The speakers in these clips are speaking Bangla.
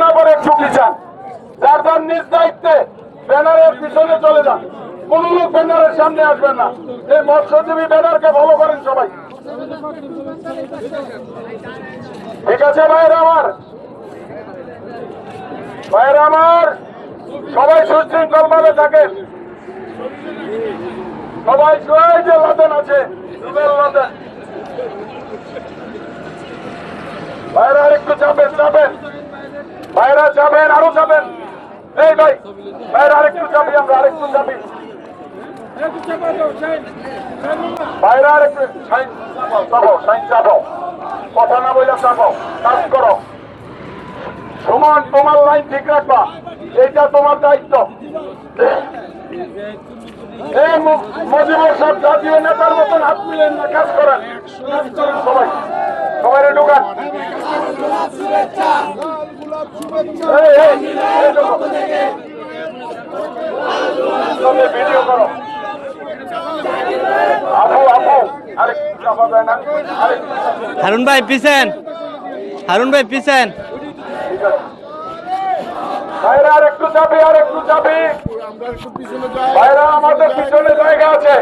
না করে একটু পিছান, যার যার নিজ দায়িত্বে ব্যানারের পিছনে চলে যান, কোন লোক ব্যানারের সামনে আসবেন না। এই মৎস্যজীবী ব্যানারকে ফলো করেন সবাই, ঠিক আছে ভাইয়েরা আমার? ভাইয়েরা আমার, সবাই সুশৃঙ্খল ভাবে থাকেন, সবাই যে লাদেন আছে লাদেন। ভাইরা আরেকটু চাপেন, ভাইরা যাবেন, আরো যাবেন। এই ভাই, ভাইরা আরেকটু চাপি, আমরা আরেকটু চাপি। ভাইরা আরেকটু চাপো, কথা না বললে চাপো, কাজ করো। সমান তোমার লাইন ঠিক রাখবা, এইটা তোমার দায়িত্ব। এই মজিবর সব জাতীয় নেতার মতন হাত মিলেন না, কাজ করেন সবাই, সবাই ঢোকান। ভিডিও করো। হারুন ভাই পিছেন, হারুন ভাই পিছেন। ভাইরা আর একটু চাপি, ভাইরা আমাদের পিছনে জায়গা আছে।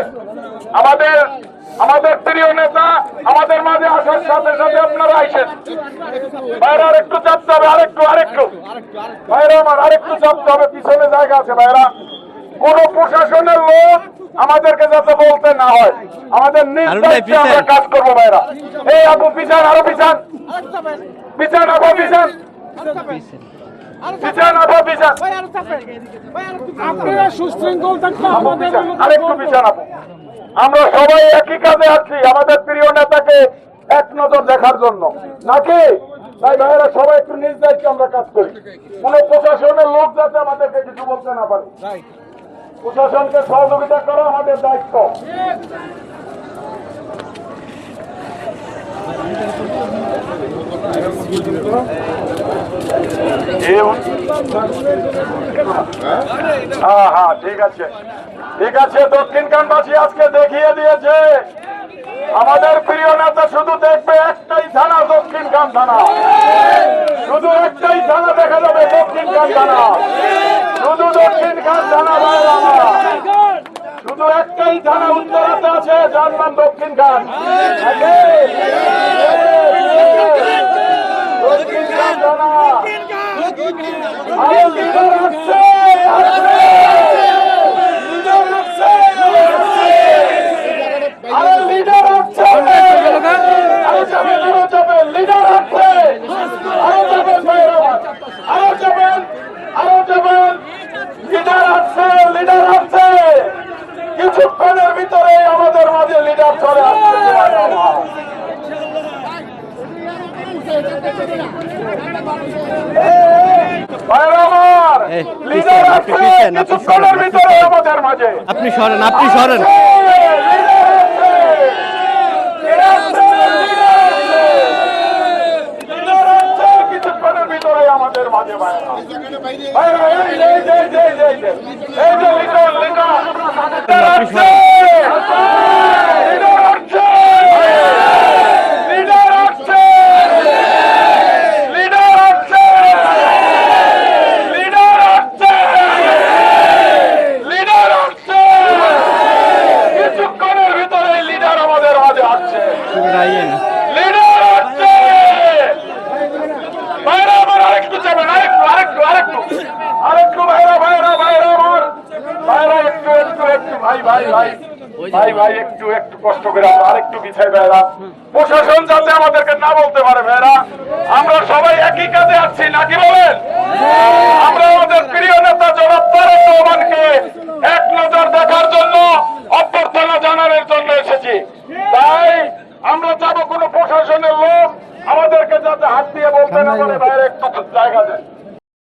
আমাদের প্রিয় নেতা আমাদের মাঝে আসার সাথে সাথে আপনারা আইসেন। ভাইরা আর একটু চাপতে হবে, আরেকটু ভাইরা আমার আরেকটু চাপতে হবে, পিছনে জায়গা আছে। ভাইরা, কোন প্রশাসনের লোক আমাদেরকে যাতে বলতে না হয়, আমাদের নিজ দায়িত্বে আমরা কাজ করবো। ভাইরা, এই আপু পিছান, আরো পিছান, আপু পিছান, আরেকটু পিছান আপু। আমরা সবাই একই কাজে আছি, আমাদের প্রিয় নেতাকে এক নজর দেখার জন্য নাকি? তাই ভাইয়েরা সবাই একটু নিজ দায়িত্বে আমরা কাজ করি, কোন প্রশাসনের লোক যাতে আমাদেরকে কিছু বলতে না পারে। প্রশাসনকে সহযোগিতা করা আমাদের দায়িত্ব। হ্যাঁ, ঠিক আছে। দক্ষিণখানবাসী আজকে দেখিয়ে দিয়েছে, আমাদের প্রিয় নেতা শুধু দেখবে একটাই থানা, দক্ষিণখান থানা। শুধু একটাই থানা দেখা যাবে, দক্ষিণখান থানা। শুধু দক্ষিণখান থানা, শুধু একটাই থানা উত্তরাতে আছে, যার নাম দক্ষিণখান। দক্ষিণখান থানা কিছুক্ষণের ভিতরে আমাদের মাঝে লিডার চলে আসছে। আপনি সরেন, কিছুক্ষণের ভিতরে আমাদের মাঝে ভাই একটু কষ্ট করে আমরা আরেকটু পিছাই। ভাইরা, প্রশাসন যাতে আমাদেরকে না বলতে পারে। ভাইরা, আমরা সবাই একই কাজে আছি নাকি বলেন? আমরা আমাদের প্রিয় নেতা জনাব তারেক রহমানকে এক নজর দেখার জন্য, অভ্যর্থনা জানানোর জন্য এসেছি। তাই আমরা যাবো, কোন প্রশাসনের লোক আমাদেরকে যাতে হাত দিয়ে বলতে না পারে। ভাইরা, একটু জায়গা দেন।